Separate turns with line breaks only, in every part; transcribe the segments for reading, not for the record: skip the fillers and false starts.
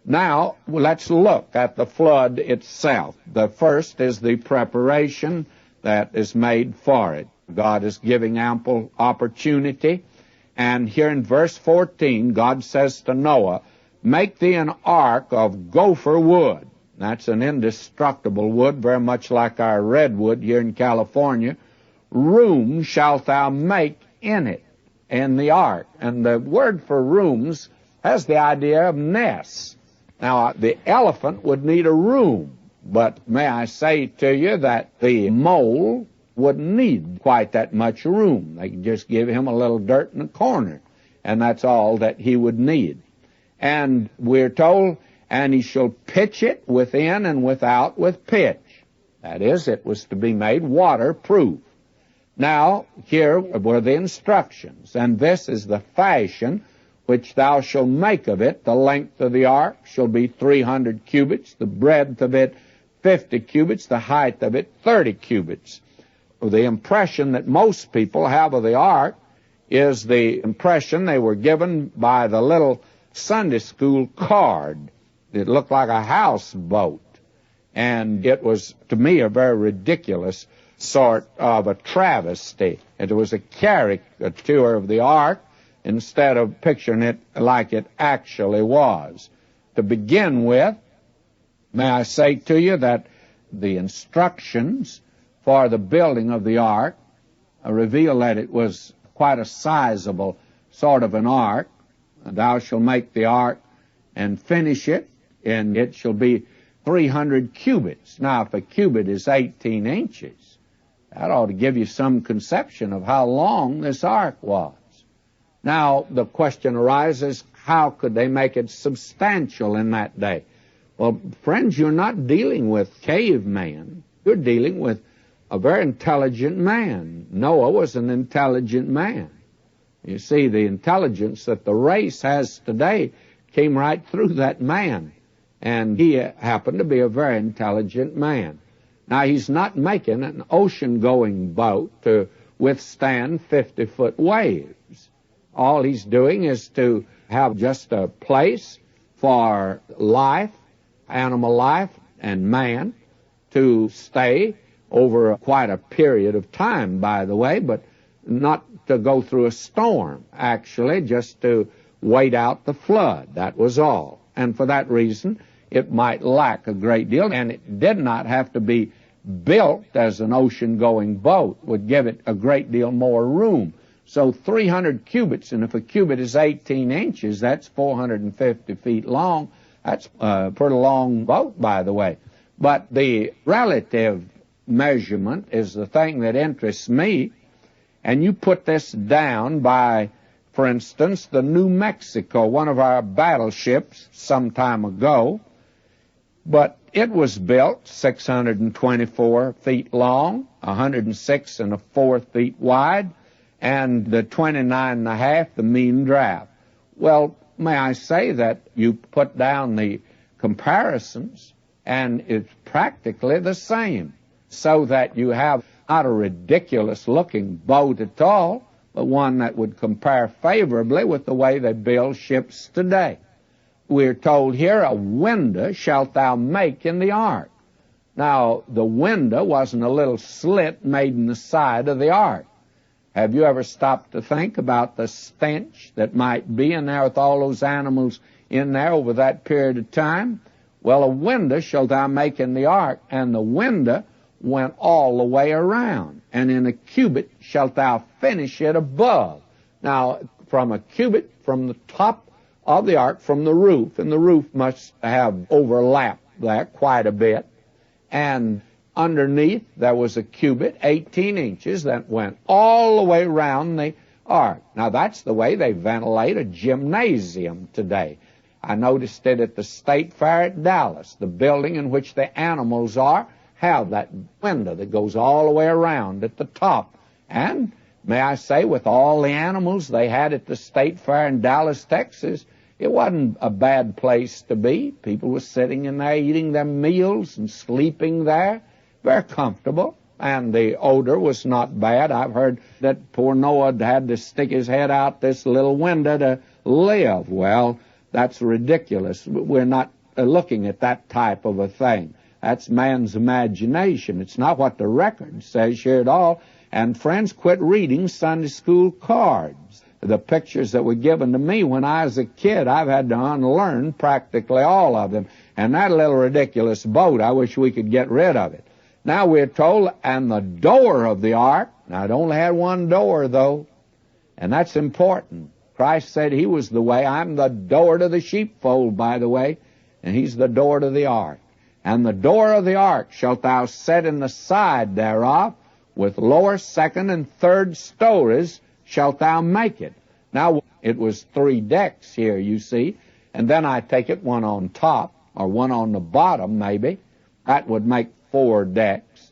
Now, let's look at the flood itself. The first is the preparation that is made for it. God is giving ample opportunity. And here in verse 14, God says to Noah, "Make thee an ark of gopher wood." That's an indestructible wood, very much like our redwood here in California. "Room shalt thou make in it," in the ark. And the word for rooms has the idea of nests. Now, the elephant would need a room, but may I say to you that the mole wouldn't need quite that much room. They could just give him a little dirt in the corner, and that's all that he would need. And we're told, "And he shall pitch it within and without with pitch." That is, it was to be made waterproof. Now, here were the instructions, "And this is the fashion which thou shalt make of it. The length of the ark shall be 300 cubits, the breadth of it 50 cubits, the height of it 30 cubits. The impression that most people have of the ark is the impression they were given by the little Sunday school card. It looked like a houseboat, and it was, to me, a very ridiculous sort of a travesty. It was a caricature of the ark instead of picturing it like it actually was. To begin with, may I say to you that the instructions for the building of the ark reveal that it was quite a sizable sort of an ark. "Thou shalt make the ark and finish it, and it shall be 300 cubits. Now, if a cubit is 18 inches, that ought to give you some conception of how long this ark was. Now, the question arises, how could they make it substantial in that day? Well, friends, you're not dealing with caveman. You're dealing with a very intelligent man. Noah was an intelligent man. You see, the intelligence that the race has today came right through that man, and he happened to be a very intelligent man. Now, he's not making an ocean-going boat to withstand 50-foot waves. All he's doing is to have just a place for life, animal life, and man to stay over quite a period of time, by the way, but not to go through a storm, actually, just to wait out the flood. That was all. And for that reason, it might lack a great deal, and it did not have to be built as an ocean-going boat, would give it a great deal more room. So 300 cubits, and if a cubit is 18 inches, that's 450 feet long. That's a pretty long boat, by the way. But the relative measurement is the thing that interests me, and you put this down by, for instance, the New Mexico, one of our battleships some time ago, but it was built 624 feet long, 106 1/4 feet wide, and the 29 1/2, the mean draft. Well, may I say that you put down the comparisons, and it's practically the same, so that you have not a ridiculous-looking boat at all, but one that would compare favorably with the way they build ships today. We're told here, "A window shalt thou make in the ark." Now, the window wasn't a little slit made in the side of the ark. Have you ever stopped to think about the stench that might be in there with all those animals in there over that period of time? Well, "A window shalt thou make in the ark," and the window went all the way around. "And in a cubit shalt thou finish it above." Now, from a cubit, from the top of the ark, from the roof, and the roof must have overlapped that quite a bit, and underneath there was a cubit, 18 inches, that went all the way around the ark. Now, that's the way they ventilate a gymnasium today. I noticed it at the State Fair at Dallas. The building in which the animals are have that window that goes all the way around at the top. And may I say, with all the animals they had at the State Fair in Dallas, Texas, it wasn't a bad place to be. People were sitting in there eating their meals and sleeping there. Very comfortable, and the odor was not bad. I've heard that poor Noah had to stick his head out this little window to live. Well, That's ridiculous. We're not looking at that type of a thing. That's man's imagination. It's not what the record says here at all. And friends, quit reading Sunday school cards. The pictures that were given to me when I was a kid, I've had to unlearn practically all of them. And that little ridiculous boat, I wish we could get rid of it. Now we're told, and the door of the ark, now it only had one door though, and that's important. Christ said he was the way. I'm the door to the sheepfold, by the way, and he's the door to the ark. And the door of the ark shalt thou set in the side thereof, with lower, second, and third stories shalt thou make it. Now, it was 3 decks here, you see, and then I take it one on top, or one on the bottom, maybe. That would make 4 decks.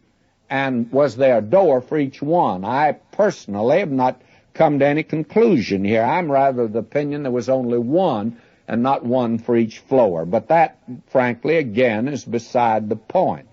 And was there a door for each one? I personally have not come to any conclusion here. I'm rather of the opinion there was only one, and not one for each floor. But that, frankly, again, is beside the point.